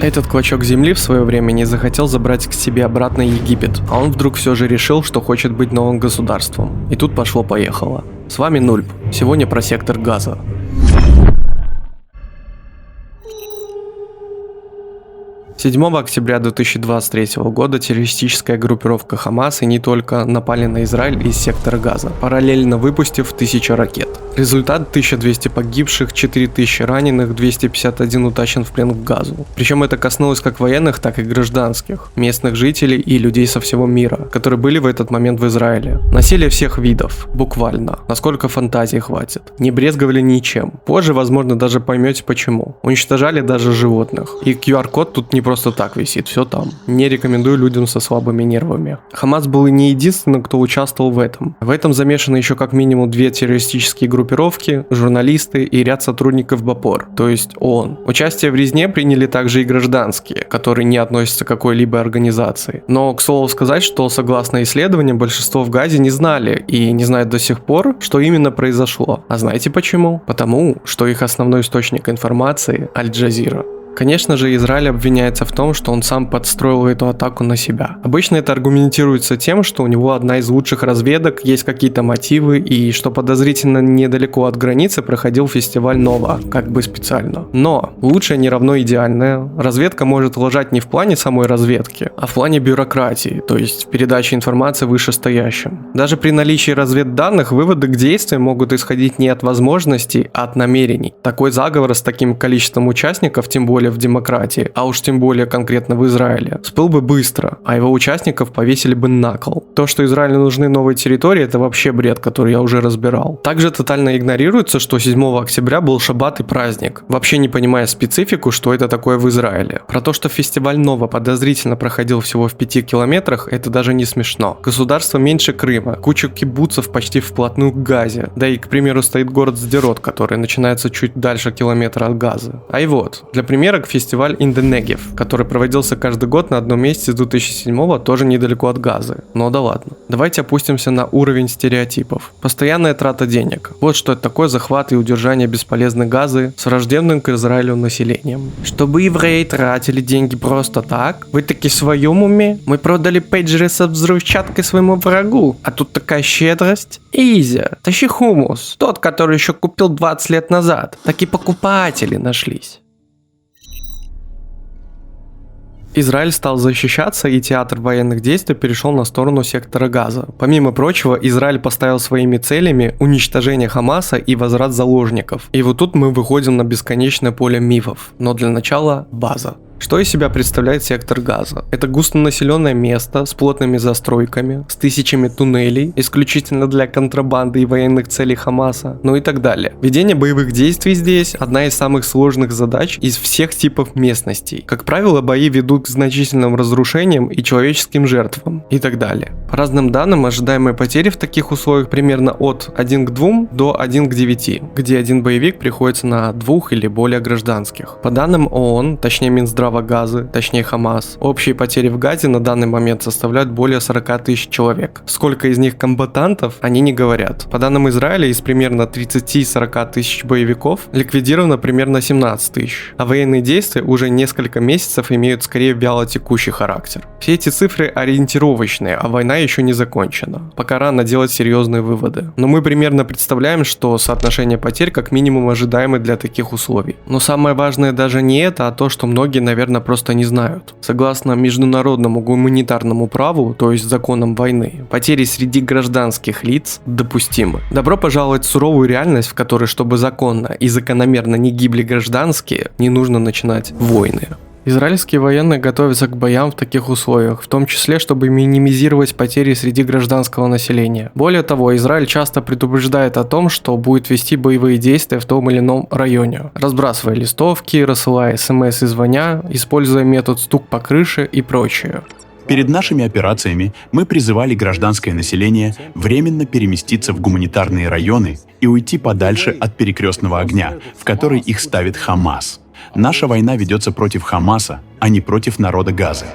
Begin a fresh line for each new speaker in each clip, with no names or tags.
Этот клочок земли в свое время не захотел забрать к себе обратно Египет, а он вдруг все же решил, что хочет быть новым государством. И тут пошло-поехало. С вами Нульп. Сегодня про сектор Газа. 7 октября 2023 года террористическая группировка Хамас и не только напали на Израиль из сектора Газа, параллельно выпустив 1000 ракет. Результат: 1200 погибших, 4000 раненых, 251 утащен в плен к Газу. Причем это коснулось как военных, так и гражданских, местных жителей и людей со всего мира, которые были в этот момент в Израиле. Насилие всех видов, буквально, насколько фантазии хватит. Не брезговали ничем. Позже, возможно, даже поймете почему. Уничтожали даже животных. И QR-код тут не просто так висит, все там. Не рекомендую людям со слабыми нервами. Хамас был и не единственным, кто участвовал в этом. В этом замешаны еще как минимум 2 террористические группировки, журналисты и ряд сотрудников БАПОР, то есть ООН. Участие в резне приняли также и гражданские, которые не относятся к какой-либо организации. Но, к слову сказать, что согласно исследованиям, большинство в Газе не знали и не знают до сих пор, что именно произошло. А знаете почему? Потому, что их основной источник информации – Аль-Джазира. Конечно же, Израиль обвиняется в том, что он сам подстроил эту атаку на себя. Обычно это аргументируется тем, что у него одна из лучших разведок, есть какие-то мотивы и что подозрительно недалеко от границы проходил фестиваль Нова, как бы специально. Но лучшее не равно идеальное. Разведка может лажать не в плане самой разведки, а в плане бюрократии, то есть передачи информации вышестоящим. Даже при наличии разведданных выводы к действиям могут исходить не от возможностей, а от намерений. Такой заговор с таким количеством участников, тем более в демократии, а уж тем более конкретно в Израиле, всплыл бы быстро, а его участников повесили бы на кол. То, что Израилю нужны новые территории, это вообще бред, который я уже разбирал. Также тотально игнорируется, что 7 октября был шаббат и праздник, вообще не понимая специфику, что это такое в Израиле. Про то, что фестиваль Нова подозрительно проходил всего в 5 километрах, это даже не смешно. Государство меньше Крыма, куча кибуцев почти вплотную к Газе, да и, к примеру, стоит город Сдерот, который начинается чуть дальше километра от Газы. А и вот, для примера, фестиваль In the Negev, который проводился каждый год на одном месте с 2007-го, тоже недалеко от Газы. Но да ладно. Давайте опустимся на уровень стереотипов. Постоянная трата денег. Вот что это такое: захват и удержание бесполезной Газы с враждебным к Израилю населением. Чтобы евреи тратили деньги просто так? Вы таки в своем уме? Мы продали пейджеры со взрывчаткой своему врагу, а тут такая щедрость? Изя, тащи хумус. Тот, который еще купил 20 лет назад. Такие покупатели нашлись. Израиль стал защищаться, и театр военных действий перешел на сторону сектора Газа. Помимо прочего, Израиль поставил своими целями уничтожение Хамаса и возврат заложников. И вот тут мы выходим на бесконечное поле мифов. Но для начала база. Что из себя представляет сектор Газа? Это густонаселенное место с плотными застройками, с тысячами туннелей, исключительно для контрабанды и военных целей Хамаса, ну и так далее. Ведение боевых действий здесь одна из самых сложных задач из всех типов местностей. Как правило, бои ведут к значительным разрушениям и человеческим жертвам и так далее. По разным данным, ожидаемые потери в таких условиях примерно от 1 к 2 до 1 к 9, где один боевик приходится на 2 или более гражданских. По данным ООН, точнее Минздрава Газы, точнее Хамас, общие потери в Газе на данный момент составляют более 40 тысяч человек. Сколько из них комбатантов, они не говорят. По данным Израиля, из примерно 30-40 тысяч боевиков ликвидировано примерно 17 тысяч, а военные действия уже несколько месяцев имеют скорее вялотекущий характер. Все эти цифры ориентировочные, а война еще не закончена. Пока рано делать серьезные выводы. Но мы примерно представляем, что соотношение потерь как минимум ожидаемо для таких условий. Но самое важное даже не это, а то, что многие, наверное, просто не знают. Согласно международному гуманитарному праву, то есть законам войны, потери среди гражданских лиц допустимы. Добро пожаловать в суровую реальность, в которой, чтобы законно и закономерно не гибли гражданские, не нужно начинать войны. Израильские военные готовятся к боям в таких условиях, в том числе, чтобы минимизировать потери среди гражданского населения. Более того, Израиль часто предупреждает о том, что будет вести боевые действия в том или ином районе, разбрасывая листовки, рассылая СМС и звоня, используя метод стук по крыше и прочее.
Перед нашими операциями мы призывали гражданское население временно переместиться в гуманитарные районы и уйти подальше от перекрестного огня, в который их ставит Хамас. Наша война ведется против Хамаса, а не против народа Газы.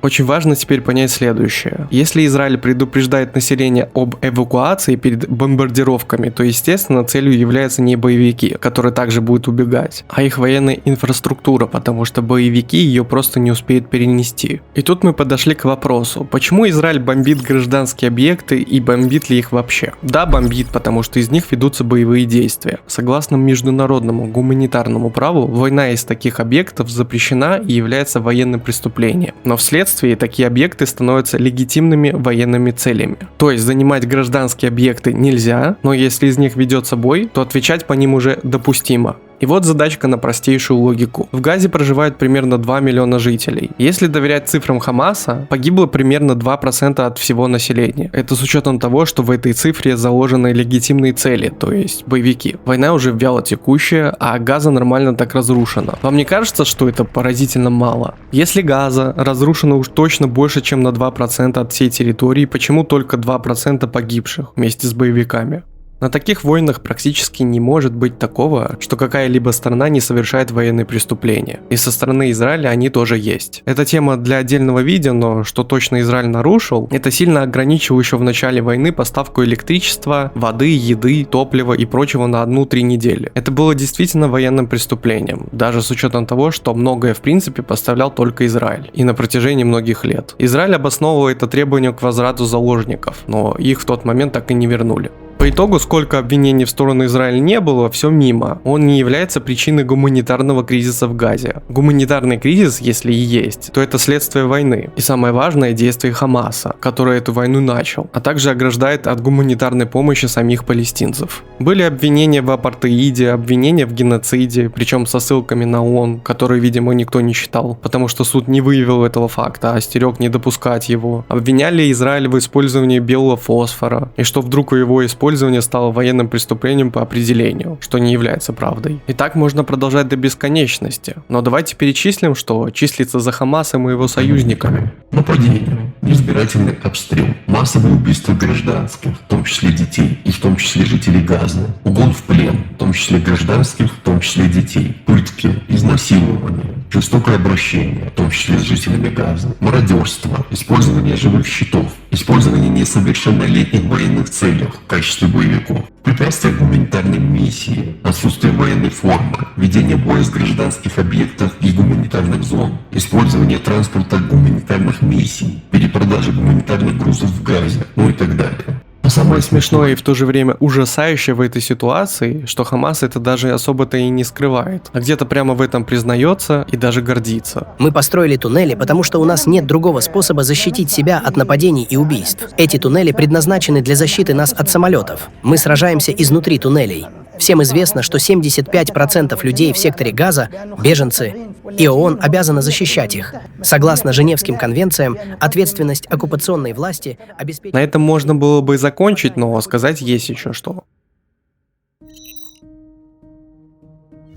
Очень важно теперь понять следующее. Если Израиль предупреждает население об эвакуации перед бомбардировками, то, естественно, целью являются не боевики, которые также будут убегать, а их военная инфраструктура, потому что боевики ее просто не успеют перенести. И тут мы подошли к вопросу, почему Израиль бомбит гражданские объекты и бомбит ли их вообще? Да, бомбит, потому что из них ведутся боевые действия. Согласно международному гуманитарному праву, война из таких объектов запрещена и является военным преступлением. Но вследствие такие объекты становятся легитимными военными целями. То есть занимать гражданские объекты нельзя, но если из них ведется бой, то отвечать по ним уже допустимо. И вот задачка на простейшую логику. В Газе проживает примерно 2 миллиона жителей. Если доверять цифрам Хамаса, погибло примерно 2% от всего населения. Это с учетом того, что в этой цифре заложены легитимные цели, то есть боевики. Война уже вяло текущая, а Газа нормально так разрушена. Вам не кажется, что это поразительно мало? Если Газа разрушена уж точно больше, чем на 2% от всей территории, почему только 2% погибших вместе с боевиками? На таких войнах практически не может быть такого, что какая-либо страна не совершает военные преступления. И со стороны Израиля они тоже есть. Это тема для отдельного видео, но что точно Израиль нарушил, это сильно ограничил еще в начале войны поставку электричества, воды, еды, топлива и прочего на 1-3 недели. Это было действительно военным преступлением, даже с учетом того, что многое в принципе поставлял только Израиль. И на протяжении многих лет. Израиль обосновывал это требованием к возврату заложников, но их в тот момент так и не вернули. По итогу, сколько обвинений в сторону Израиля не было, все мимо. Он не является причиной гуманитарного кризиса в Газе. Гуманитарный кризис, если и есть, то это следствие войны. И самое важное, действие Хамаса, который эту войну начал, а также ограждает от гуманитарной помощи самих палестинцев. Были обвинения в апартеиде, обвинения в геноциде, причем со ссылками на ООН, которые, видимо, никто не считал, потому что суд не выявил этого факта, а остерег не допускать его. Обвиняли Израиль в использовании белого фосфора, и что вдруг его использование стало военным преступлением по определению, что не является правдой. И так можно продолжать до бесконечности. Но давайте перечислим, что числится за Хамасом и его союзниками.
Нападение, неизбирательный обстрел, массовые убийства гражданских, в том числе детей, и в том числе жителей Газы, угон в плен, в том числе гражданских, в том числе детей, пытки, изнасилование, жестокое обращение, в том числе с жителями Газы, мародерство, использование живых щитов, использование несовершеннолетних в военных целях в качестве боевиков, препятствие гуманитарной миссии, отсутствие военной формы, ведение боя с гражданских объектов и гуманитарных зон, использование транспорта гуманитарных миссий, перепродажа гуманитарных грузов в Газе, ну и так далее.
Но самое смешное и в то же время ужасающее в этой ситуации, что Хамас это даже особо-то и не скрывает, а где-то прямо в этом признается и даже гордится.
Мы построили туннели, потому что у нас нет другого способа защитить себя от нападений и убийств. Эти туннели предназначены для защиты нас от самолетов. Мы сражаемся изнутри туннелей. Всем известно, что 75% людей в секторе Газа – беженцы, и ООН обязана защищать их. Согласно Женевским конвенциям, ответственность оккупационной власти обеспечить...
На этом можно было бы и закончить, но сказать есть еще что.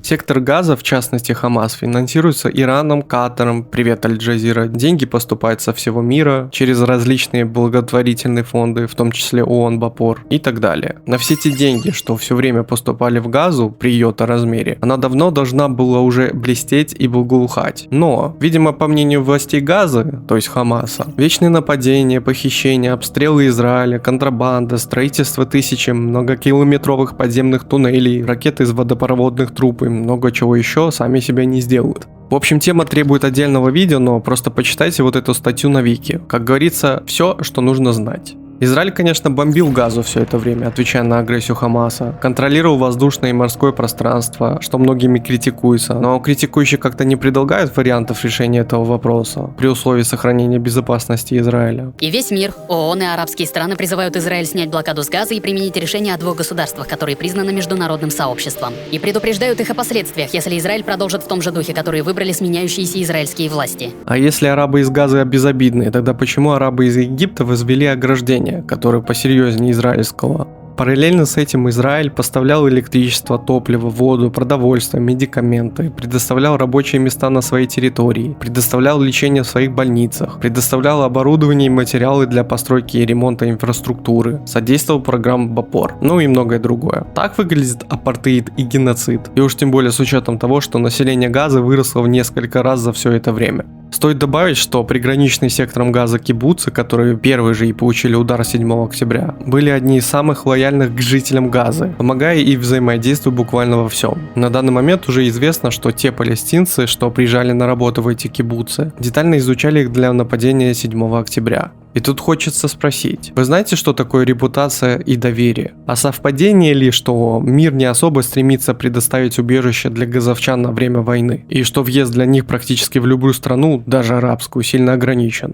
Сектор Газа, в частности Хамас, финансируется Ираном, Катаром, привет Аль-Джазира. Деньги поступают со всего мира через различные благотворительные фонды, в том числе ООН, БАПОР и так далее. На все те деньги, что все время поступали в Газу при ее-то размере, она давно должна была уже блестеть и благоухать. Но, видимо, по мнению властей Газы, то есть Хамаса, вечные нападения, похищения, обстрелы Израиля, контрабанда, строительство тысячи многокилометровых подземных туннелей, ракеты из водопроводных труб и много чего еще сами себя не сделают. В общем, тема требует отдельного видео, но просто почитайте вот эту статью на Вики. Как говорится, все, что нужно знать. Израиль, конечно, бомбил Газу все это время, отвечая на агрессию Хамаса, контролировал воздушное и морское пространство, что многими критикуется, но критикующие как-то не предлагают вариантов решения этого вопроса при условии сохранения безопасности Израиля.
И весь мир, ООН и арабские страны призывают Израиль снять блокаду с Газа и применить решение о 2 государствах, которые признаны международным сообществом. И предупреждают их о последствиях, если Израиль продолжит в том же духе, который выбрали сменяющиеся израильские власти. А
если арабы из Газы безобидные, тогда почему арабы из Египта возвели ограждение, который посерьезнее израильского? Параллельно с этим Израиль поставлял электричество, топливо, воду, продовольствие, медикаменты, предоставлял рабочие места на своей территории, предоставлял лечение в своих больницах, предоставлял оборудование и материалы для постройки и ремонта инфраструктуры, содействовал программам БАПОР, ну и многое другое. Так выглядит апартеид и геноцид, и уж тем более с учетом того, что население Газы выросло в несколько раз за все это время. Стоит добавить, что приграничные с сектором Газа кибуцы, которые первые же и получили удар 7 октября, были одни из самых лояльных к жителям Газы, помогая и взаимодействуя буквально во всем. На данный момент уже известно, что те палестинцы, что приезжали на работу в эти кибуцы, детально изучали их для нападения 7 октября. И тут хочется спросить, вы знаете, что такое репутация и доверие? А совпадение ли, что мир не особо стремится предоставить убежище для газовчан на время войны, и что въезд для них практически в любую страну, даже арабскую, сильно ограничен?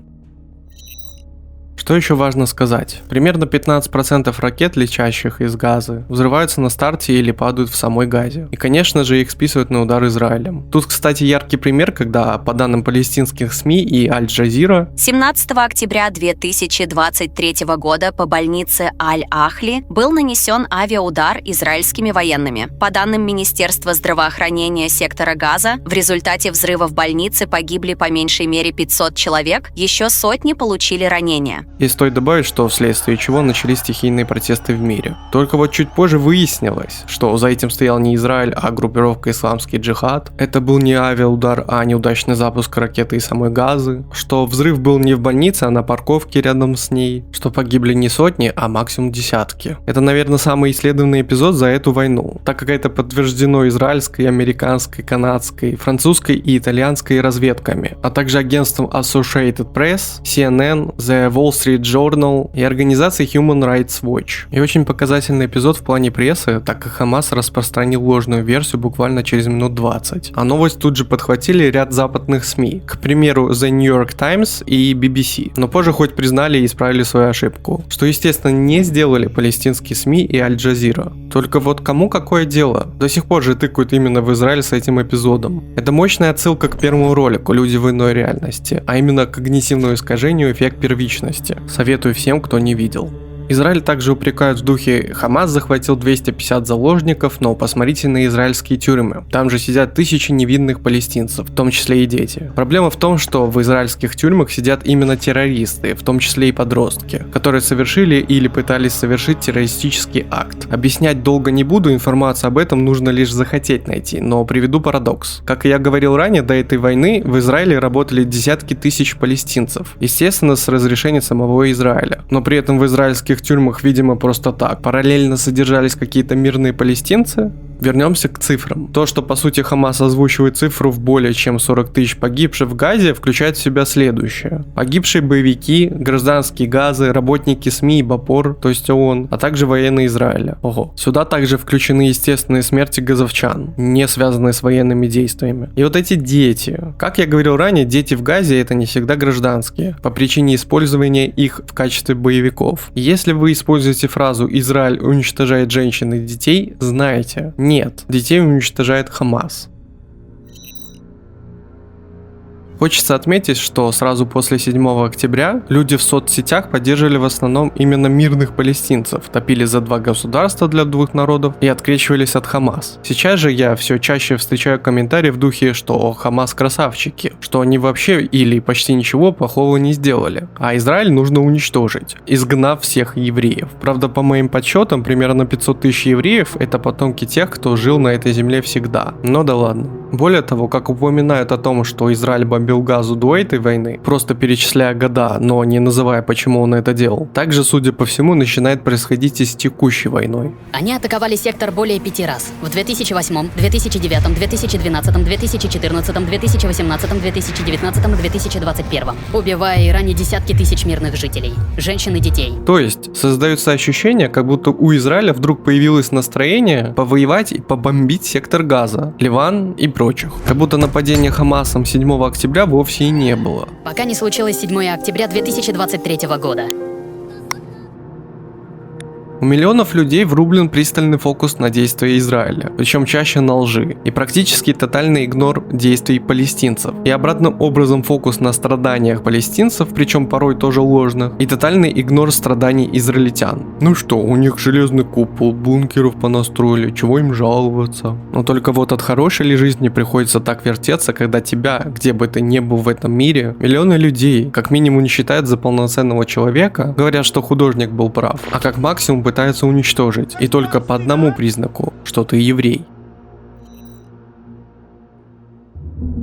Что еще важно сказать? Примерно 15% ракет, летящих из Газы, взрываются на старте или падают в самой Газе. И, конечно же, их списывают на удар Израилем. Тут, кстати, яркий пример, когда, по данным палестинских СМИ и Аль-Джазира,
17 октября 2023 года по больнице Аль-Ахли был нанесен авиаудар израильскими военными. По данным Министерства здравоохранения сектора Газа, в результате взрыва в больнице погибли по меньшей мере 500 человек, еще сотни получили ранения.
И стоит добавить, что вследствие чего начались стихийные протесты в мире. Только вот чуть позже выяснилось, что за этим стоял не Израиль, а группировка «Исламский джихад». Это был не авиаудар, а неудачный запуск ракеты из самой Газы. Что взрыв был не в больнице, а на парковке рядом с ней. Что погибли не сотни, а максимум десятки. Это, наверное, самый исследованный эпизод за эту войну, так как это подтверждено израильской, американской, канадской, французской и итальянской разведками, а также агентством Associated Press, CNN, The Wall Street Journal и организацией Human Rights Watch. И очень показательный эпизод в плане прессы, так как Хамас распространил ложную версию буквально через минут 20. А новость тут же подхватили ряд западных СМИ, к примеру The New York Times и BBC. Но позже хоть признали и исправили свою ошибку, что естественно не сделали палестинские СМИ и Аль-Джазира. Только вот кому какое дело? До сих пор же тыкают именно в Израиль с этим эпизодом. Это мощная отсылка к первому ролику «Люди в иной реальности», а именно к когнитивному искажению эффект первичности. Советую всем, кто не видел. Израиль также упрекают в духе: Хамас захватил 250 заложников, но посмотрите на израильские тюрьмы. Там же сидят тысячи невинных палестинцев, в том числе и дети. Проблема в том, что в израильских тюрьмах сидят именно террористы, в том числе и подростки, которые совершили или пытались совершить террористический акт. Объяснять долго не буду, информацию об этом нужно лишь захотеть найти, но приведу парадокс. Как я говорил ранее, до этой войны в Израиле работали десятки тысяч палестинцев, естественно, с разрешения самого Израиля. Но при этом в израильских тюрьмах, видимо, просто так параллельно содержались какие-то мирные палестинцы. Вернемся к цифрам. То, что по сути Хамас озвучивает цифру в более чем 40 тысяч погибших в Газе, включает в себя следующее. Погибшие боевики, гражданские Газы, работники СМИ и БАПОР, то есть ООН, а также военные Израиля. Ого. Сюда также включены естественные смерти газовчан, не связанные с военными действиями. И вот эти дети. Как я говорил ранее, дети в Газе это не всегда гражданские, по причине использования их в качестве боевиков. Если вы используете фразу «Израиль уничтожает женщин и детей», знайте, нет, детей уничтожает Хамас. Хочется отметить, что сразу после 7 октября люди в соцсетях поддерживали в основном именно мирных палестинцев, топили за два государства для двух народов и открещивались от Хамас. Сейчас же я все чаще встречаю комментарии в духе, что Хамас красавчики, что они вообще или почти ничего плохого не сделали, а Израиль нужно уничтожить, изгнав всех евреев. Правда, по моим подсчетам, примерно 500 тысяч евреев это потомки тех, кто жил на этой земле всегда. Но да ладно. Более того, как упоминают о том, что Израиль бомбил Газу до этой войны, просто перечисляя года, но не называя, почему он это делал, также, судя по всему, начинает происходить и с текущей войной.
Они атаковали сектор более 5 раз. В 2008, 2009, 2012, 2014, 2018, 2019 и 2021. Убивая и раня десятки тысяч мирных жителей, женщин и детей.
То есть, создается ощущение, как будто у Израиля вдруг появилось настроение повоевать и побомбить сектор Газа, Ливан и прочих. Как будто нападения Хамасом 7 октября вовсе и не было.
Пока не случилось 7 октября 2023 года.
У миллионов людей врублен пристальный фокус на действия Израиля, причем чаще на лжи, и практически тотальный игнор действий палестинцев, и обратным образом фокус на страданиях палестинцев, причем порой тоже ложных, и тотальный игнор страданий израильтян. Ну что, у них железный купол, бункеров понастроили, чего им жаловаться? Но только вот от хорошей ли жизни приходится так вертеться, когда тебя, где бы ты ни был в этом мире, миллионы людей как минимум не считают за полноценного человека, говорят, что художник был прав, а как максимум пытаются уничтожить, и только по одному признаку, что ты еврей.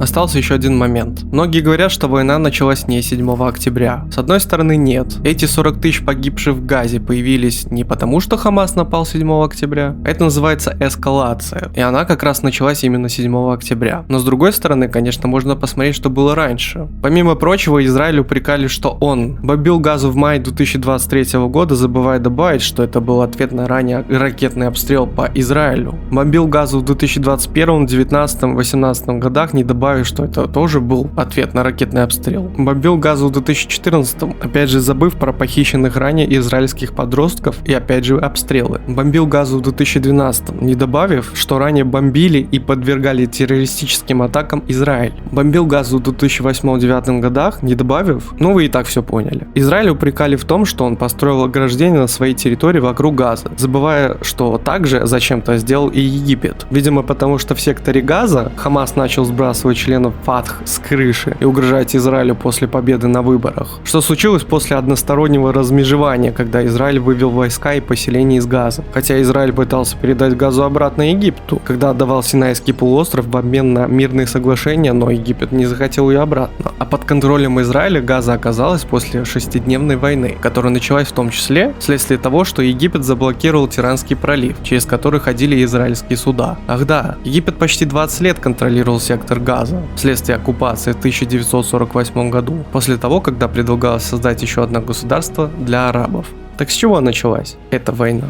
Остался еще один момент. Многие говорят, что война началась не 7 октября. С одной стороны, нет. Эти 40 тысяч погибших в Газе появились не потому, что Хамас напал 7 октября. Это называется эскалация. И она как раз началась именно 7 октября. Но с другой стороны, конечно, можно посмотреть, что было раньше. Помимо прочего, Израиль упрекали, что он бомбил Газу в мае 2023 года, забывая добавить, что это был ответ на ранее ракетный обстрел по Израилю. Бомбил Газу в 2021, 2019, 2018 годах, не добавив, что это тоже был ответ на ракетный обстрел. Бомбил Газу в 2014, опять же забыв про похищенных ранее израильских подростков и опять же обстрелы. Бомбил Газу в 2012, не добавив, что ранее бомбили и подвергали террористическим атакам Израиль. Бомбил Газу в 2008-2009 годах, не добавив, ну вы и так все поняли. Израиль упрекали в том, что он построил ограждение на своей территории вокруг Газа, забывая, что также зачем-то сделал и Египет. Видимо, потому что в секторе Газа Хамас начал сбрасывать членов ФАТХ с крыши и угрожать Израилю после победы на выборах. Что случилось после одностороннего размежевания, когда Израиль вывел войска и поселения из Газа. Хотя Израиль пытался передать Газу обратно Египту, когда отдавал Синайский полуостров в обмен на мирные соглашения, но Египет не захотел ее обратно. А под контролем Израиля Газа оказалась после 6-дневной войны, которая началась в том числе вследствие того, что Египет заблокировал Тиранский пролив, через который ходили израильские суда. Ах да, Египет почти 20 лет контролировал сектор Газа вследствие оккупации в 1948 году, после того, когда предлагалось создать еще одно государство для арабов. Так с чего началась эта война?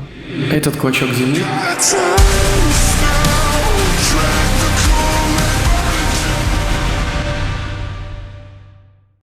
Этот клочок земли